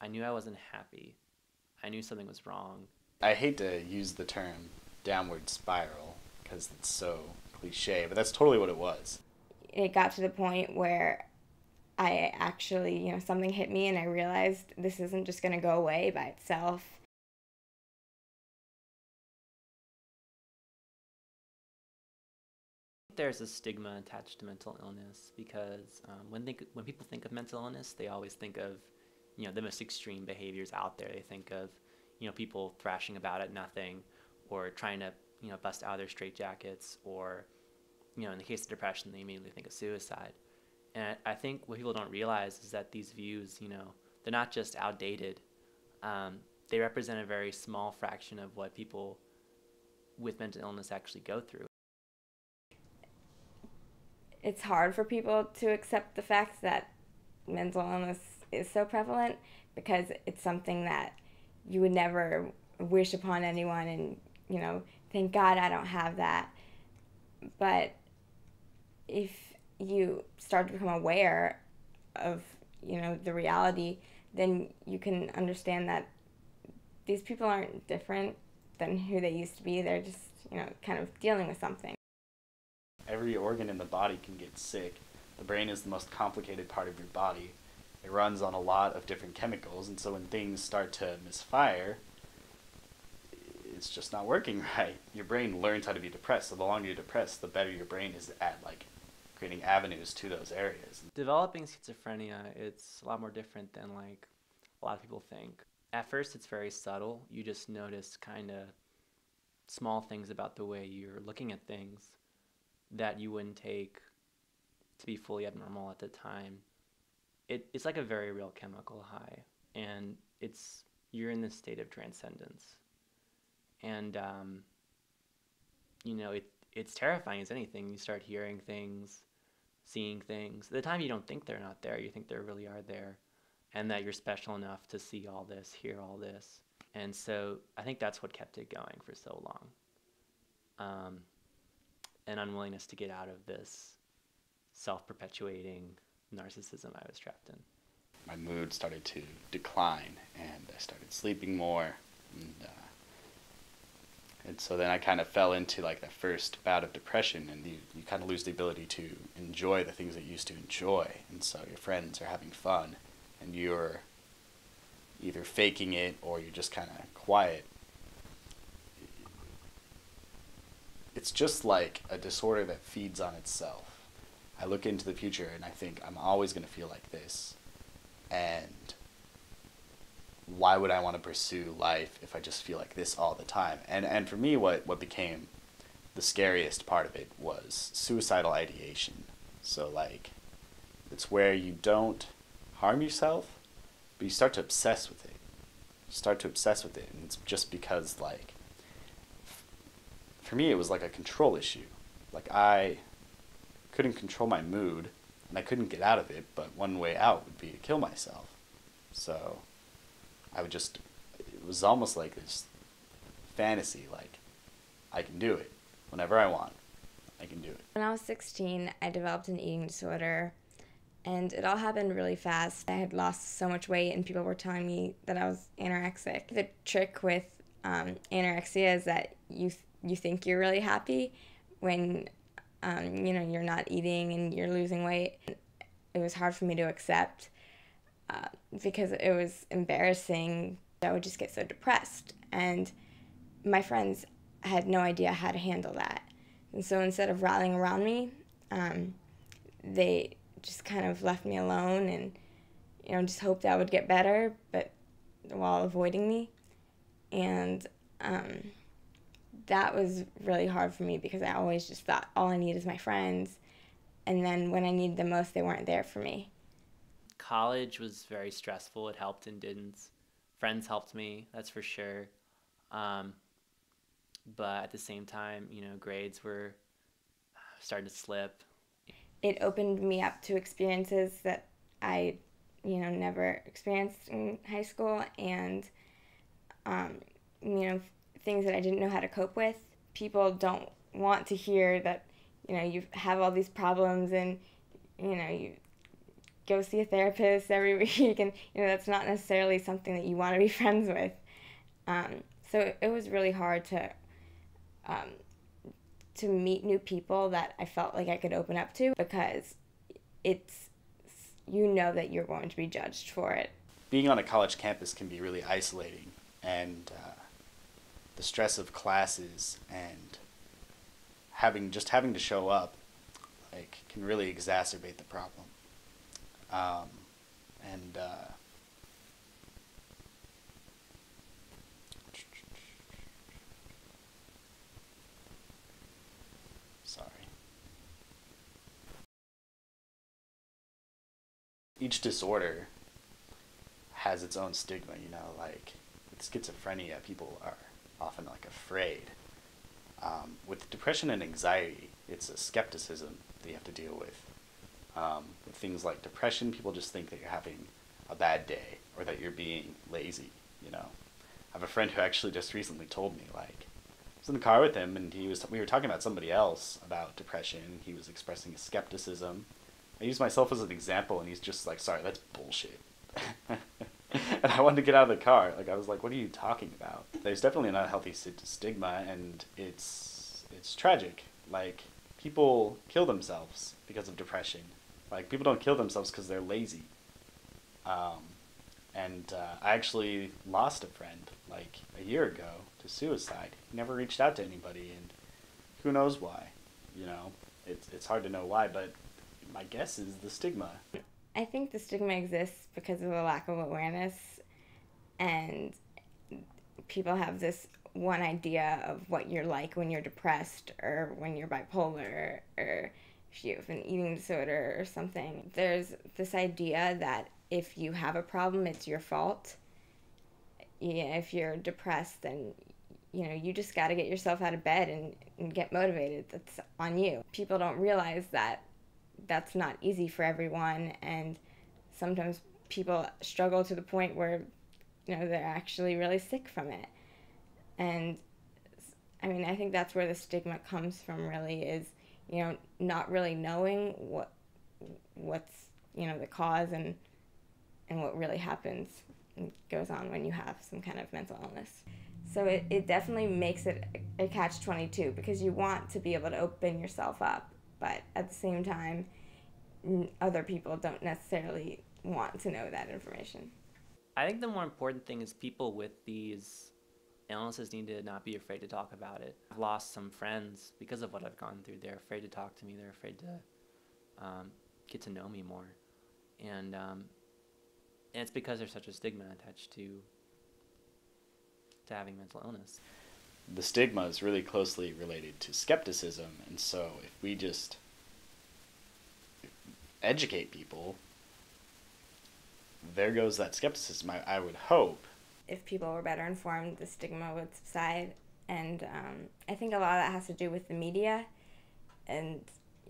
I knew I wasn't happy. I knew something was wrong. I hate to use the term downward spiral because it's so cliche, but that's totally what it was. It got to the point where I actually, something hit me and I realized this isn't just going to go away by itself. There's a stigma attached to mental illness because when people think of mental illness, they always think of, the most extreme behaviors out there. They think of, people thrashing about at nothing, or trying to, bust out of their straitjackets, or, in the case of depression, they immediately think of suicide. And I think what people don't realize is that these views, they're not just outdated. They represent a very small fraction of what people with mental illness actually go through. It's hard for people to accept the fact that mental illness is so prevalent because it's something that you would never wish upon anyone and, thank God I don't have that. But if you start to become aware of, the reality, then you can understand that these people aren't different than who they used to be. They're just, kind of dealing with something. Every organ in the body can get sick. The brain is the most complicated part of your body. It runs on a lot of different chemicals, and so when things start to misfire, it's just not working right. Your brain learns how to be depressed, so the longer you're depressed, the better your brain is at creating avenues to those areas. Developing schizophrenia, it's a lot more different than a lot of people think. At first, it's very subtle. You just notice kind of small things about the way you're looking at things that you wouldn't take to be fully abnormal at the time. It's like a very real chemical high, and you're in this state of transcendence. And it's terrifying as anything. You start hearing things, seeing things. At the time, you don't think they're not there. You think they really are there, and that you're special enough to see all this, hear all this. And so I think that's what kept it going for so long. An unwillingness to get out of this self-perpetuating narcissism I was trapped in. My mood started to decline, and I started sleeping more, and so then I kind of fell into that first bout of depression, and you kind of lose the ability to enjoy the things that you used to enjoy, and so your friends are having fun, and you're either faking it or you're just kind of quiet. It's just like a disorder that feeds on itself. I look into the future and I think I'm always going to feel like this. And why would I want to pursue life if I just feel like this all the time? And for me, what became the scariest part of it was suicidal ideation. So it's where you don't harm yourself, but you start to obsess with it. And it's just because for me, it was like a control issue. I couldn't control my mood, and I couldn't get out of it, but one way out would be to kill myself. So it was almost like this fantasy, I can do it. Whenever I want, I can do it. When I was 16, I developed an eating disorder, and it all happened really fast. I had lost so much weight, and people were telling me that I was anorexic. The trick with anorexia is that you think you're really happy when you're not eating and you're losing weight. It was hard for me to accept because it was embarrassing. I would just get so depressed, and my friends had no idea how to handle that. And so instead of rallying around me, they just kind of left me alone and just hoped I would get better, but while avoiding me. And that was really hard for me because I always just thought all I need is my friends, and then when I needed them most, they weren't there for me. College was very stressful. It helped and didn't. Friends helped me, that's for sure. But at the same time, grades were starting to slip. It opened me up to experiences that I, never experienced in high school, and, things that I didn't know how to cope with. People don't want to hear that, you have all these problems and, you go see a therapist every week, and that's not necessarily something that you want to be friends with. So it was really hard to meet new people that I felt like I could open up to, because it's, that you're going to be judged for it. Being on a college campus can be really isolating, and the stress of classes and having to show up can really exacerbate the problem. And sorry. Each disorder has its own stigma, with schizophrenia, people are often afraid. With depression and anxiety, it's a skepticism that you have to deal with. With things like depression, people just think that you're having a bad day or that you're being lazy, I have a friend who actually just recently told me, I was in the car with him and we were talking about somebody else about depression. He was expressing a skepticism. I used myself as an example and he's just like, sorry, that's bullshit. And I wanted to get out of the car. I was like, what are you talking about? There's definitely an unhealthy stigma, and it's tragic. People kill themselves because of depression. People don't kill themselves because they're lazy. And I actually lost a friend, a year ago to suicide. He never reached out to anybody, and who knows why, It's hard to know why, but my guess is the stigma. I think the stigma exists because of a lack of awareness, and people have this one idea of what you're like when you're depressed or when you're bipolar or if you have an eating disorder or something. There's this idea that if you have a problem, it's your fault. Yeah, if you're depressed, then you just got to get yourself out of bed and get motivated. That's on you. People don't realize that that's not easy for everyone, and sometimes people struggle to the point where they're actually really sick from it. And I think that's where the stigma comes from, really, is not really knowing what's the cause and what really happens and goes on when you have some kind of mental illness. So it definitely makes it a catch-22, because you want to be able to open yourself up, but at the same time, other people don't necessarily want to know that information. I think the more important thing is people with these illnesses need to not be afraid to talk about it. I've lost some friends because of what I've gone through. They're afraid to talk to me. They're afraid to get to know me more. And it's because there's such a stigma attached to having mental illness. The stigma is really closely related to skepticism, and so if we just educate people, there goes that skepticism. I would hope. If people were better informed, the stigma would subside, and I think a lot of that has to do with the media. And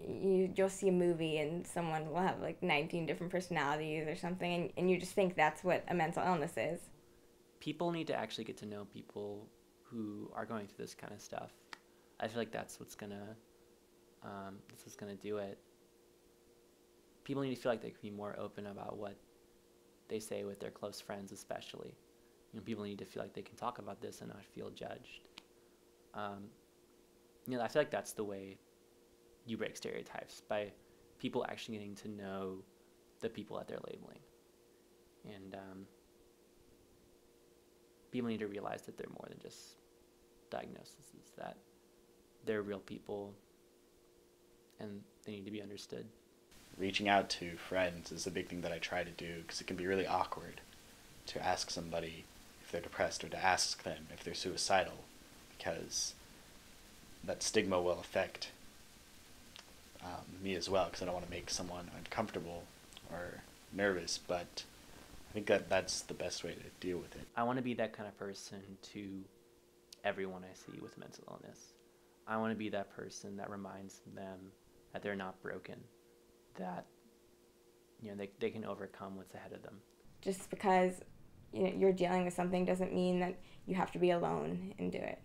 you'll see a movie and someone will have 19 different personalities or something, and you just think that's what a mental illness is. People need to actually get to know people who are going through this kind of stuff. I feel like that's what's gonna do it. People need to feel like they can be more open about what they say with their close friends, especially. People need to feel like they can talk about this and not feel judged. I feel like that's the way you break stereotypes, by people actually getting to know the people that they're labeling. And people need to realize that they're more than just diagnoses, that they're real people and they need to be understood. Reaching out to friends is a big thing that I try to do, because it can be really awkward to ask somebody if they're depressed or to ask them if they're suicidal, because that stigma will affect me as well, because I don't want to make someone uncomfortable or nervous, but I think that's the best way to deal with it. I want to be that kind of person to everyone I see with mental illness. I want to be that person that reminds them that they're not broken, that they can overcome what's ahead of them. Just because you're dealing with something doesn't mean that you have to be alone and do it.